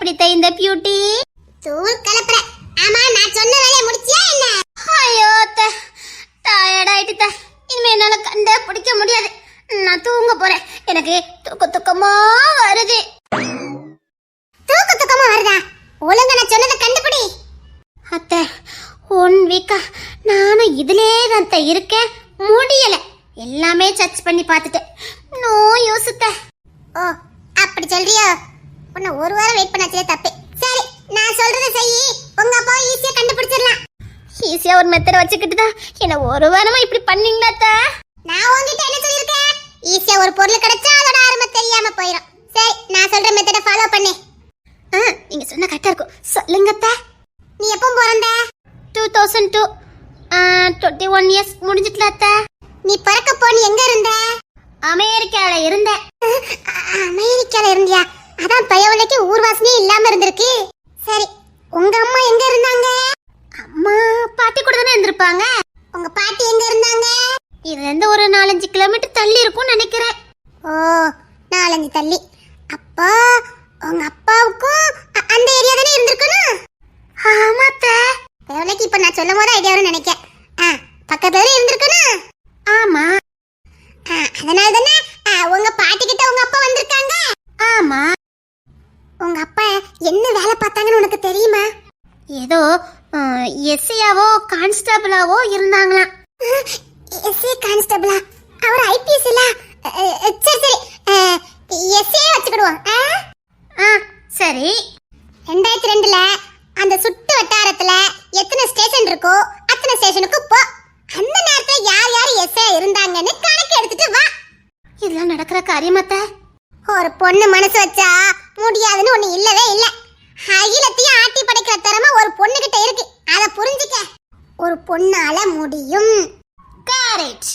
எப்படித்த இந்த பியூட்டி தூள் கலப்புற. ஆமா, நான் சொன்ன வேலையை முடிச்சியா என்ன? ஐயோ டயர்ட் ஆயிட்டு. இனிமே என்னால கண்டே பிடிக்க முடியாது. நான் தூங்க போறேன். எனக்கு தூக்கமா வருது. தூக்கமா வருதா? ஒழுங்கா நான் சொன்னதை கண்டுபிடி. அத்தை 1 வீக்கா நானும் இதுலயே தான் இருக்கேன். முடியல. எல்லாமே சர்ச் பண்ணி பார்த்துட்டேன். No use. ஓ, அப்படி சொல்றியா? உன்னை ஒரு வாரம் வெயிட் பண்ணாச்சே தப்பு. சரி, நான் சொல்றதை செய். உங்க அப்பா ஈஸியா கண்டுபிடிச்சிடலாம். ஈஸியா ஒரு மெத்தட் வச்சுக்கிட்டு தான் என்ன ஒரு வாரமா இப்படி பண்ணீங்களா அத்தை? நான் உன்கிட்ட என்ன சொல்லிருக்கேன்? ஈஸியா ஒரு பொருள் கிடைச்சா அதோட அருமை தெரியாம போயிடும். சரி, நான் சொல்ற மெத்தட ஃபாலோ பண்ணு. நீங்க சொன்னா கரெக்டா இருக்கும். சொல்லுங்க அத்தை. நீ எப்போ பிறந்த? 2002. 21 இயர்ஸ் முடிஞ்சிட்டல அத்தை. நீ பிறக்க போனி எங்க இருந்த? அமெரிக்கால இருந்தேன். அமெரிக்கால இருந்தியா? அதான் பயவுலைக்கு ஊர்வாசனே இல்லாம இருந்திருக்கு. சரி, உங்க அம்மா எங்க இருந்தாங்க? அம்மா பாட்டி கூட தானே இருந்திருப்பாங்க. உங்க பாட்டி எங்க இருந்தாங்க? இதுல இருந்து ஒரு 4-5 கிலோமீட்டர் தள்ளி இருக்கும்னு நினைக்கிறேன். ஓ, 4-5 தள்ளி. அப்போ உங்க அப்பாவுக்கும் அந்த ஏரியா தானே இருந்திருக்கணும். ஆமா அத்தை. பயவுலைக்கு இப்ப நான் சொல்லும் போது ஐடியா வரும்னு நினைக்கிறேன். பக்கத்துல இருந்திருக்கணும். ஆமா. அதனால தானே உங்க பாட்டி கிட்ட உங்க அப்பா வந்திருக்காங்க. ஆமா. உங்க அப்பா என்ன வேலை பார்த்தாங்கன்னு உனக்கு தெரியுமா? ஏதோ எஸ்ஐயாவோ கான்ஸ்டபிளாவோ இருந்தாங்களாம். எஸ்ஐ கான்ஸ்டபிளா? அவர் ஐபிஎஸ் இல்ல. சரி சரி, எஸ்ஐ வச்சுக்கிடுவோம். சரி. 2002ல அந்த சுட்டு வட்டாரத்துல எத்தனை ஸ்டேஷன் இருக்கோ அத்தனை ஸ்டேஷனுக்கு போ. அந்த நேரத்துல யார் யார் எஸ்ஐ இருந்தாங்கன்னு கணக்கு எடுத்துட்டு வா. இதெல்லாம் நடக்கிற காரியமாத்த? ஒரு பொண்ணு மனசு வச்சா முடியாதுன்னு ஒண்ணு இல்லவே இல்ல. அகிலத்தையும் ஆட்டி படைக்கிற திறமை ஒரு பொண்ணு கிட்ட இருக்கு. அத புரிஞ்சுக்க. ஒரு பொண்ணால முடியும். கரெக்ட்.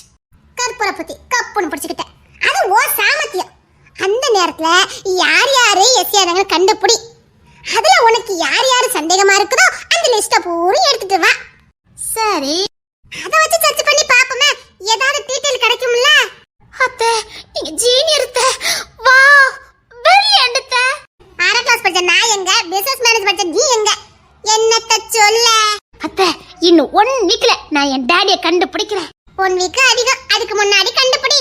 கற்பூர பத்தி கப்புன்னு பிடிச்சுக்கிட்ட. அது ஓ சாமர்த்தியம். அந்த நேரத்துல யார் யாரு எஸ்ஐ ஆனாங்கன்னு கண்டுபிடி. அதுல உனக்கு யார் யாரு சந்தேகமா இருக்குதோ அந்த லிஸ்ட பூரா எடுத்துட்டு வா. சரி. அத வச்சு சர்ச் பண்ணி பாப்போமே, ஏதாவது டீடைல் கிடைக்கும்ல. அத்தை நீங்க ஜீனியர் அத்தை. வா, பிரில்லியன்ட் அத்தை. 6ஆம் கிளாஸ் படிச்ச நான் எங்க, பிசினஸ் மேனேஜ் படிச்ச நீ எங்க? என்னத்த சொல்ல? அத்தை இன்னும் 1 வீக்ல நான் என் டாடியை கண்டுபிடிக்கிறேன். 1 வீக் அதிகம். அதுக்கு முன்னாடி கண்டுபிடி.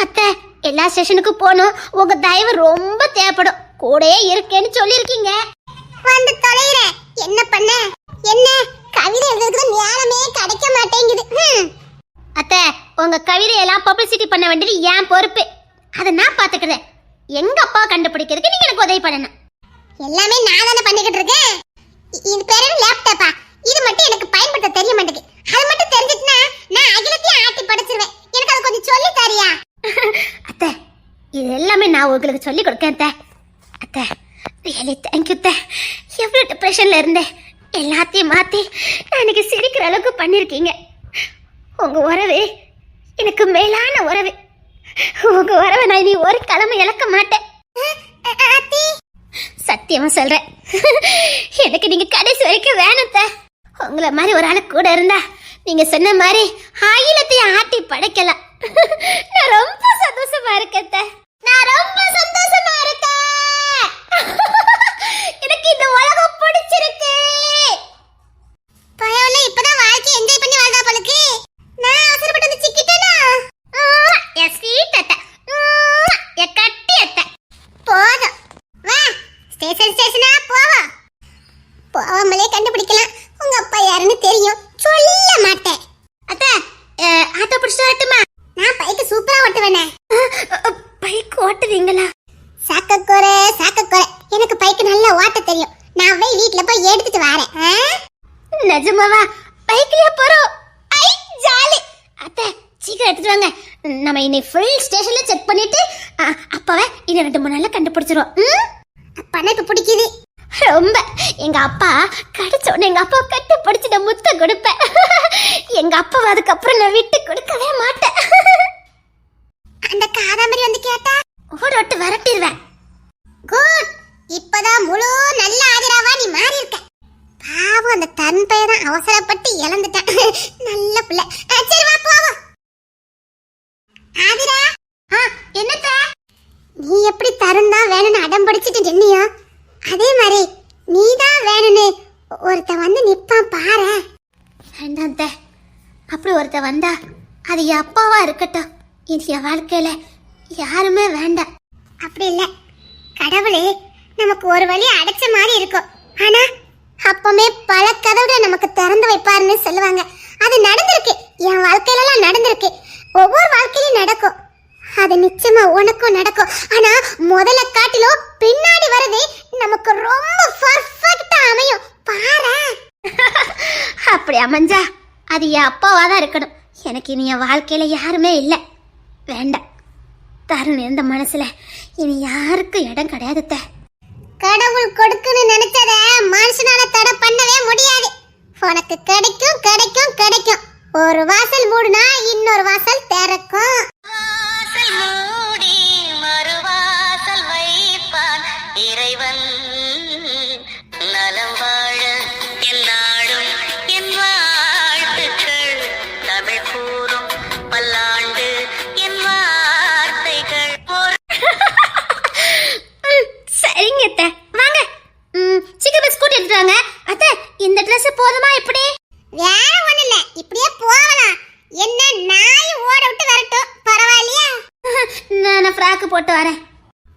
அத்தை எல்லா ஸ்டேஷனுக்கு போகணும். உங்க தயவு ரொம்ப தேவைப்படும். கூடயே இருக்கேன்னு சொல்லிருக்கீங்க. வந்து தொலைற. என்ன பண்ண? என்ன கவிதை எழுதுறதுக்கு நேரமே கிடைக்க மாட்டேங்குது. அத்தை உங்க கவிதையெல்லாம் பப்ளிசிட்டி பண்ண வேண்டியது என் பொறுப்பு. அதை நான் பாத்துக்கிறேன். எங்க அப்பா கண்டுபிடிக்கிறதுக்கு நீங்க எனக்கு உதவி பண்ணணும். எல்லாமே நான் தானே பண்ணிக்கிட்டு இருக்கேன். இது பேரு லேப்டாப்பா. இது மட்டும் எனக்கு பயன்படுத்த தெரிய மாட்டேங்குது. அது மட்டும் தெரிஞ்சிட்டுனா நான் அகிலத்தையும் ஆட்டி படைச்சிருவேன். எனக்கு அது கொஞ்சம் சொல்லி தரியா? அத்தை இது எல்லாமே நான் உங்களுக்கு சொல்லி கொடுக்கேன் அத்தை. அத்தை ரியலி தேங்க்யூ அத்தை. எவ்வளோ டிப்ரெஷன்ல இருந்தேன் எல்லாத்தையும் மாற்றி எனக்கு சிரிக்கிற அளவுக்கு பண்ணியிருக்கீங்க. உங்கள் உறவு எனக்கு மேலான உறவு. உங்கள் உறவை நான் இனி ஒரு கிழமை இழக்க மாட்டேன். சத்தியமாக சொல்கிறேன். எனக்கு நீங்கள் கடைசி வரைக்கும் வேணும் அத்தை. உங்களை மாதிரி ஒரு ஆள் கூட இருந்தா நீங்கள் சொன்ன மாதிரி அகிலத்தையும் ஆட்டி படைக்கலாம். நான் ரொம்ப சந்தோஷமா இருக்கேன் அத்தை. நான் ரொம்ப சந்தோஷமா இருக்கேன். எனக்கு இந்த உலகம் பிடிச்சிருக்கு. பயவுல இப்பதான் வாழ்க்கை என்ஜாய் பண்ணி வாழ்றா போலுக்கு. நான் அவசரப்பட்டு வந்து சிக்கிட்டேனா? ஸ்வீட் அத்தை. கட்டி அத்தை. போதும் வா, ஸ்டேஷனா போவோம். போவாமலே கண்டுபிடிக்கலாம். உங்க அப்பா யாருன்னு தெரியும். சொல்ல மாட்டேன். அத்தை ஆட்டோ பிடிச்சிட்டு வரட்டுமா? நான் பைக்கு சூப்பரா ஓட்டுவேனே. பைக் ஓட்டுவீங்களா? சாக்கக்கோரை. எனக்கு பைக்கு நல்லா ஓட்ட தெரியும். நான் போய் வீட்ல போய் எடுத்துட்டு வரேன். நிஜமாவா? பைக்லயே போறோம். ஐ ஜாலி. அத்தை சீக்கிரம் எடுத்துட்டு வாங்க. நம்ம இனி ஃபுல் ஸ்டேஷன்ல செக் பண்ணிட்டு அப்பாவை இன்னும் 2-3 நாள்ல கண்டுபிடிச்சிருவோம். பணக்கு பிடிக்குது ரொம்ப. எங்க அப்பா கிடைச்ச உடனே எங்க அப்பா கட்டி பிடிச்சிட்ட முத்த கொடுப்பேன். எங்க அப்பா அதுக்கப்புறம் நான் விட்டு கொடுக்கவே மாட்டேன். அந்த காதாமரி வந்து கேட்டா ஓடோட்டு வரட்டிடுவேன். குட். இப்பதான் முழு நல்ல ஆதிராவா நீ மாறி இருக்க. பாவம் அந்த தன் பையன் அவசரப்பட்டு இழந்துட்டான். நல்ல பிள்ளை. சரி வா போவோம். ஆதிரா. என்னத்த? நீ எப்படி தருண் தான் வேணும்னு அடம் பிடிச்சிட்டு நின்னியோ அதே மாதிரி நீதான் வேணும்னு ஒருத்தன் வந்து நிப்பான் பாரு. வேண்டாம் அத்தை. அப்படி ஒருத்த வந்தா அது என் அப்பாவா இருக்கட்டும். இது என் வாழ்க்கையில யாருமே வேண்டாம். அப்படி இல்ல, கடவுளே நமக்கு ஒரு வழி அடைச்ச மாதிரி இருக்கும். ஆனா அப்பமே பல கதவுகளை நமக்கு திறந்து வைப்பாருன்னு சொல்லுவாங்க. அது நடந்திருக்கு, என் வாழ்க்கையில எல்லாம் நடந்திருக்கு. ஒவ்வொரு வாழ்க்கையிலும் நடக்கும். அது நிச்சயமா உனக்கும் நடக்கும். ஆனா முதல்ல காட்டிலும் பின்னாடி வரதே நமக்கு ரொம்ப பர்ஃபெக்ட்டா அமையும் பாரு. அப்படி அமைஞ்சா அது என் அப்பாவா தான் இருக்கணும். எனக்கு இனி என் வாழ்க்கையில யாருமே இல்லை. வேண்டாம். தருண் இருந்த மனசுல இனி யாருக்கும் இடம் கிடையாது அத்தை. கடவுள் கொடுக்குன்னு நினைச்சத மனுஷனால தடை பண்ணவே முடியாது. உனக்கு கிடைக்கும் கிடைக்கும் கிடைக்கும். ஒரு வாசல் மூடுனா இன்னொரு வாசல் திறக்கும். வாசல் மூடி மறுவாசல் வைப்பான் இறைவன். நலம் வாழ என் நாடும் என் வாழ்த்துக்கள். தமிழ் கூறும் பல்லாண்டு என் வார்த்தைகள். சரிங்க அத்தை, வாங்க. சீக்கிரம் போய் ஸ்கூட்டி எடுத்துட்டு வாங்க. அத்தை, இந்த ட்ரெஸ் போதுமா? எப்படி? வேற ஒண்ணு இல்ல, இப்படியே போகலாம். என்ன நாய் ஓட விட்டு வரட்டும், பரவாயில்லையா? நான் ஃப்ராக்கு போட்டு வரேன்.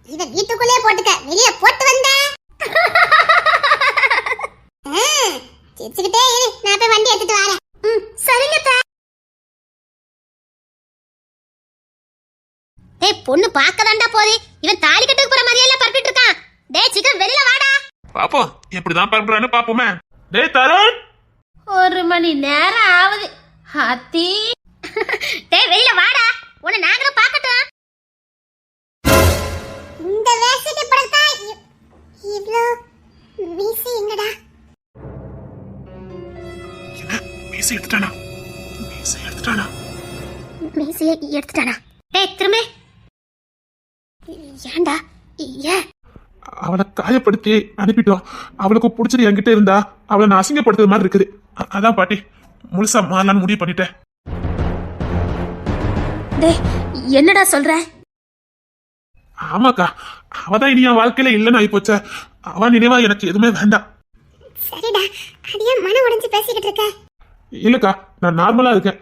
இத வீட்டுக்குள்ளே போட்டுக்க, வெளிய போட்டு வந்த சிரிச்சுக்கிட்டே இரு, நான் போய் வண்டி எடுத்துட்டு வரேன். சரிங்க அத்தை. டேய், பொண்ணு பார்க்கதாண்டா போதே. இவன் தாலி கட்டுக்கு போற மாதிரியே எல்லாம் பறக்கிட்டு இருக்கான். டேய் சிக்கன், வெளியில வாடா. பாப்போம் எப்படிதான் பண்றான்னு பாப்போமே. டேய் தருண், 1 மணி நேரம் ஆகுது. ஹாத்தி. டேய் வெளியில வாடா, உன்னை நாங்களும் பார்க்கட்டும். இந்த வேஷத்தை படத்தா இவ்ளோ மீசி எங்கடா? என்ன மீசி எடுத்துட்டானா? மீசி எடுத்துட்டானா? மீசியை எடுத்துட்டானா? டேய் திரும்ப. ஏன்டா? ஏன்? அவளை காயப்படுத்தி அனுப்பிட்டோம். அவளுக்கு பிடிச்சது என்கிட்ட இருந்தா அவளை நான் அசிங்கப்படுத்துற மாதிரி இருக்குது. அதான் பாட்டி முழுசா மாறலான்னு முடிவு பண்ணிட்டேன். டேய் என்னடா சொல்ற? ஆமாக்கா, அவதான் இனி என் வாழ்க்கையில இல்லைன்னு ஆயிப்போச்ச. அவ நினைவா எனக்கு எதுவுமே வேண்டாம். சரிடா, அது ஏன் மனம் உடைஞ்சு பேசிக்கிட்டு இருக்க? இல்லக்கா, நான் நார்மலா இருக்கேன்.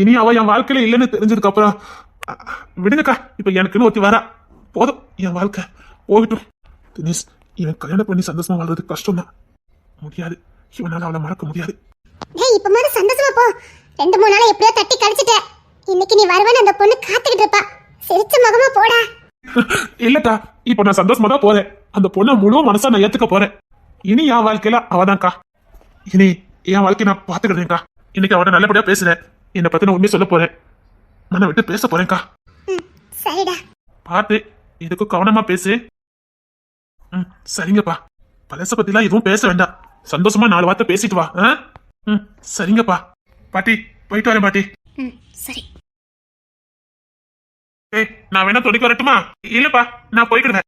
இனி அவ என் வாழ்க்கையில இல்லைன்னு தெரிஞ்சதுக்கு அப்புறம் விடுங்கக்கா. இப்ப எனக்குன்னு ஒருத்தி வரா, போதும். என் வாழ்க்கை போகட்டும். தினேஷ், இவன் கல்யாணம் பண்ணி சந்தோஷமா வாழ்றது கஷ்டம் தான். முடியாது, இவனால அவளை மறக்க முடியாது. டேய் இப்ப மாதிரி சந்தோஷமா போ. 2-3 நாளா எப்படியோ தட்டி கழிச்சிட்ட. இன்னைக்கு நீ வருவேன்னு அந்த பொண்ணு காத்துக்கிட்டு இருப்பா. சிரிச்ச முகமா போடா. இல்லக்கா, இப்ப நான் சந்தோஷமா தான் போறேன். அந்த பொண்ணை முழு மனசா நான் ஏத்துக்க போறேன். இனி என் வாழ்க்கையில அவதான்க்கா. இனி என் வாழ்க்கையை நான் பாத்துக்கிறேன்க்கா. இன்னைக்கு அவட நல்லபடியா பேசுறேன். என்னை பத்தி நான் உண்மையை சொல்ல போறேன். நான் விட்டு பேச போறேன்க்கா. சரிடா. பார்த்து இதுக்கும் கவனமா பேசு. சரிங்கப்பா. பழச பத்திலாம் எதுவும் பேச வேண்டாம். சந்தோஷமா 4 வார்த்தை பேசிட்டு வா. சரிங்கப்பா. பாட்டி போயிட்டு வரேன் பாட்டி. சரி. ஏய், நான் வேணா துணிக்கு வரட்டுமா? இல்லப்பா, நான் போய்க்கிடுவேன்.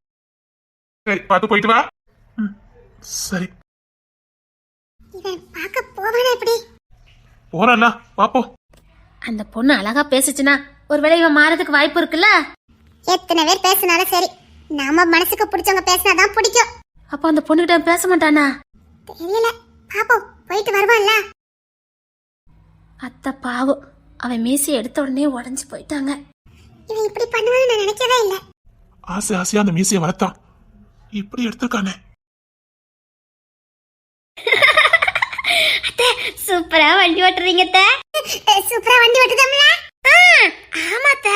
சரி, பார்த்து போயிட்டு வா. சரி. இவன் பார்க்க போவானா எப்படி? போறல, பாப்போம். அந்த பொண்ணு அழகா பேசுச்சுன்னா ஒருவேளை இவன் மாறதுக்கு வாய்ப்பு இருக்குல்ல. எத்தனை பேர் பேசினாலும் சரி, நாம மனசுக்கு பிடிச்சவங்க பேசினாதான் பிடிக்கும். அப்ப அந்த பொண்ணுகிட்ட பேச மாட்டானா? தெரியல, பாப்போம். போயிட்டு வருவான்ல. அத்தை பாவம், அவன் மீசி எடுத்த உடனே உடஞ்சு போயிட்டாங்க. இவன் இப்படி பண்ணுவான்னு நான் நினைக்கவே இல்ல. ஆசை ஆசையா அந்த மீசையை வளர்த்தான். இப்படி எடுத்திருக்கானே. அத்தை சூப்பரா வண்டி ஓட்டுறீங்க அத்தை. சூப்பரா வண்டி ஓட்டுதம்ல. ஆமா அத்தை.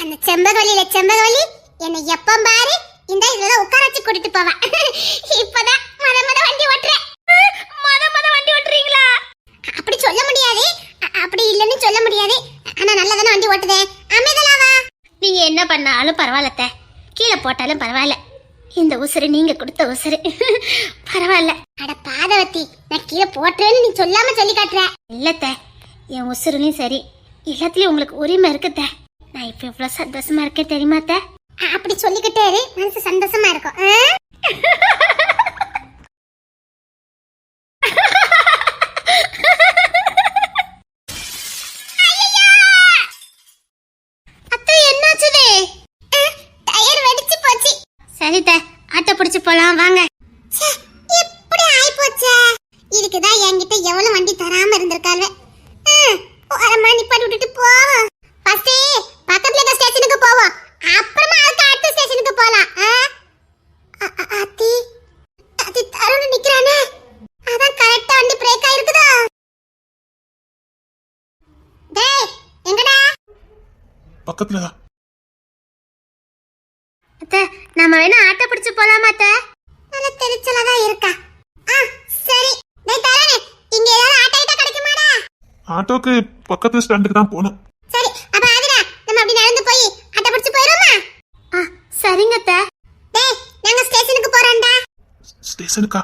அந்த செம்பகவல்லி என்னை எப்ப பாரு இந்த இதுல உட்கார வச்சு கூட்டிட்டு போவா. இப்பதான் மத வண்டி ஓட்டுறேன். மொத வண்டி ஓட்டுறீங்களா? அப்படி சொல்ல முடியாது, அப்படி இல்லன்னு சொல்ல முடியாது. ஆனா நல்லதானே வண்டி ஓட்டுதே. அமைதலாவா? நீங்க என்ன பண்ணாலும் பரவாயில்ல அத்தை. கீழே போட்டாலும் பரவாயில்ல. இந்த உசுறு நீங்க கொடுத்த உசுறு. பரவாயில்ல. அட பாதவத்தி, நான் கீழே போட்டுறேன்னு நீ சொல்லாம சொல்லி காட்டுற. இல்லத்த, என் உசுறுலையும் சரி எல்லாத்துலயும் உங்களுக்கு உரிமை இருக்குத்த. நான் இப்ப இவ்வளவு சந்தோஷமா இருக்கேன் தெரியுமா அத்தை? அப்படி சொல்லிக்கிட்டே இரு, மனசு சந்தோஷமா இருக்கும். சரித்த, ஆட்டோ பிடிச்சு போலாம் வாங்க. எப்படி ஆயிப்போச்சே. இதுக்குதான் என்கிட்ட எவ்வளவு வண்டி தராம இருந்திருக்காங்க. ஓரமா நிப்பாட்டி விட்டுட்டு போவோம். ஃபர்ஸ்ட் பக்கத்துல இருக்க ஸ்டேஷனுக்கு போவோம், அப்புறமா அடுத்த ஸ்டேஷனுக்கு போலாம். அத்தி அத்தி தருண் நிக்கிறானே, அதான் கரெக்டா வண்டி பிரேக் ஆயிருக்குதா. டேய் எங்கடா? பக்கத்துல அத்தை, நம்ம வேணா ஆட்டோ பிடிச்சு போலாமா அத்தை? நல்ல தெரிச்சலா தான் இருக்கா. சரி. டேய் தருண், இங்க ஏதாவது ஆட்டோ கிட்ட கிடைக்குமாடா? ஆட்டோக்கு பக்கத்து ஸ்டாண்டுக்கு தான் போகணும். சரி, அப்ப ஆதிரா நம்ம அப்படி நடந்து போய் ஆட்டோ பிடிச்சு போயிரோமா? சரிங்க அத்தை. டேய் நாங்க ஸ்டேஷனுக்கு போறோம்டா. ஸ்டேஷனுக்கா?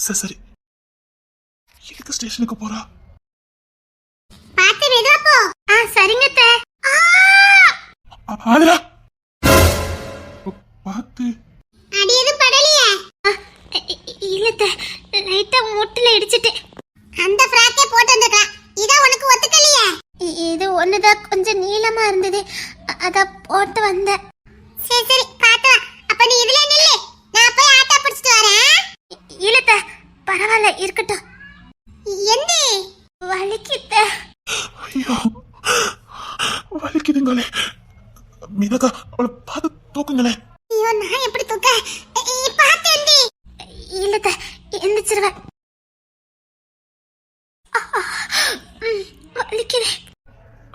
சரி சரி. எதுக்கு ஸ்டேஷனுக்கு போறா? பாத்து மெதுவா போ. சரிங்க அத்தை. ஆதிரா பாத்து. அடி எதுவும் படலையே? இல்ல அத்தை, லைட்டா முட்டில இடிச்சிட்டு. அந்த ஃப்ராக்கே போட்டு வந்திருக்கலாம், இத உனக்கு ஒத்துக்கலையே? இது ஒண்ணுதான் கொஞ்சம் நீளமா இருந்தது, அத போட்டு வந்தேன். சரி சரி பாத்து வா. அப்ப நீ இதுல நில்லு, நான் போய் ஆட்டோ பிடிச்சிட்டு வரேன். இல்ல அத்தை, பரவாயில்ல இருக்கட்டும். எந்தி வலிக்குத்த. ஐயோ வலிக்குதுங்களே. மீனக்கா அவளை பார்த்து தூக்குங்களே. ஐயோ நான் எப்படி தூக்க? பாத்து எந்தி. இல்ல அத்தை, எந்திரிச்சிருவேன். வலிக்கிறேன்.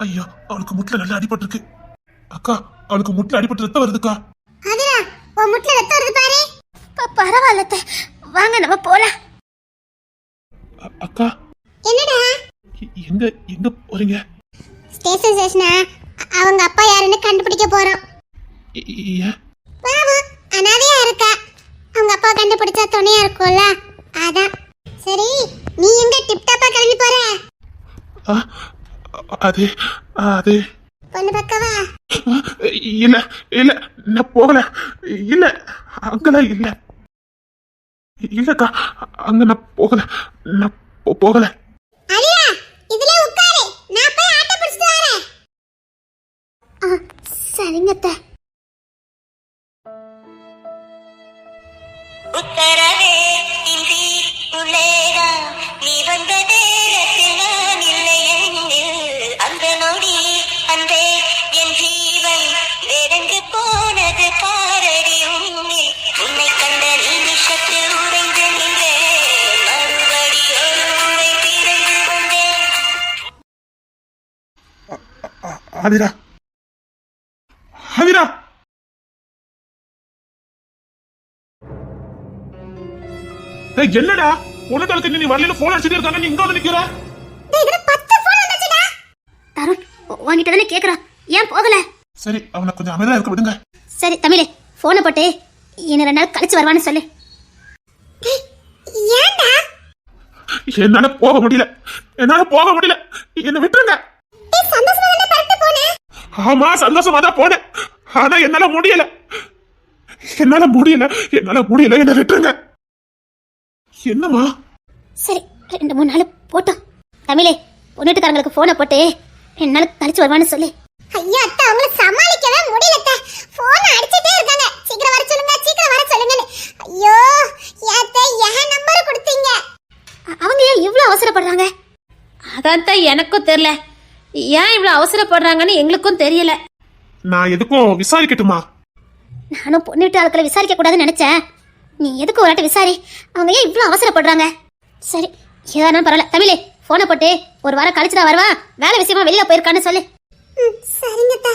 ஐயோ அவளுக்கு முட்டில நல்லா அடிபட்டு இருக்கு. அக்கா அவளுக்கு முட்டில அடிபட்டு ரத்தம் வருதுக்கா. ஆதிரா உன் முட்ல ரத்தம் வருது பாரு. பரவாயில்ல அத்தை, வாங்க நம்ம போலாம். அக்கா என்னடா? எங்க எங்க போறீங்க? ஸ்டேஷனா அவங்க அப்பா யாருன்னு கண்டுபிடிக்க போறோம். ஏன்? பாவம் அனாதையா இருக்கா, அவங்க அப்பா கண்டுபிடிச்சா துணையா இருக்கும்ல, அதான். சரி நீ எங்க டிப்டாப்பா கிளம்பி போற? அது அது பொண்ணு பக்கவா? இல்ல இல்ல நான் போகல. இல்ல அங்கெல்லாம் இல்ல. இல்லக்கா அங்க நான் போகல. நான் போகல. அரியா இதுல உட்காரு, நான் போய் ஆட்டோ பிடிச்சிட்டு வரேன். சரிங்க அத்தை. உத்தரவே இந்தி உள்ளேதா நீ வந்த நேரத்தில் நான் இல்லை என்னில். அந்த நொடி அன்பே என் ஜீவன் வேறெங்கு போனது பாரடி உன்னில். உன்னை கண்ட நிமிஷத்தில் உறைந்து நின்றேன், மறுபடி ஒரு முறை பிறந்து வந்தேன். ஆதிரா ஆதிரா என்னடா உனக்கு நீ வரல போன் அடிச்சுட்டே இருக்காங்க, நீ இங்க வந்து நிக்கிற? இதுல 10 போன் வந்துச்சுடா. தருண் உன்கிட்ட தானே கேக்குறான், ஏன் போகல? சரி அவனை கொஞ்சம் அமைதியா இருக்க விடுங்க. சரி தமிழே, போனை போட்டு இன்னும் 2 நாள் கழிச்சு வருவான்னு சொல்லு. ஏன்டா? என்னால போக முடியல, என்னால போக முடியல, என்ன விட்டுருங்க. டேய் சந்தோஷமா தான பறந்து போனே? ஆமா சந்தோஷமா தான் போனேன், ஆனா என்னால முடியல, என்னால முடியல, என்னால முடியல, என்ன விட்டுருங்க. என்னமா? சரி 2-3 நாள் போட்டோம். தமிழே, பொண்ணுட்டுக்காரங்களுக்கு போனை போட்டு 2 நாள் கழிச்சு வருவான்னு சொல்லு. ஐயா அத்தை அவங்கள சமாளிக்கவே முடியல அத்தை. போன் அடிச்சிட்டே இருக்காங்க, சீக்கிரம் வர சொல்லுங்க சீக்கிரம் வர சொல்லுங்கன்னு. ஐயோ அத்தை என் நம்பர் கொடுத்தீங்க. அவங்க ஏன் இவ்வளவு அவசரப்படுறாங்க? அதான் எனக்கும் தெரியல, ஏன் இவ்வளவு அவசரப்படுறாங்கன்னு எங்களுக்கும் தெரியல. நான் எதுக்கும் விசாரிக்கட்டுமா? நானும் பொண்ணுட்டு ஆட்களை விசாரிக்க கூடாதுன்னு நினைச்சேன். நீ எதுக்கு ஒரு வாட்டி விசாரி, அவங்க ஏன் இவ்வளவு அவசரப்படுறாங்க? சரி ஏதானாலும் பரவாயில்ல. தமிழே, போனை போட்டு 1 வாரம் கழிச்சுதான் வருவா, வேலை விஷயமா வெளியில போயிருக்கான்னு சொல்லு. சரிங்க அத்தை.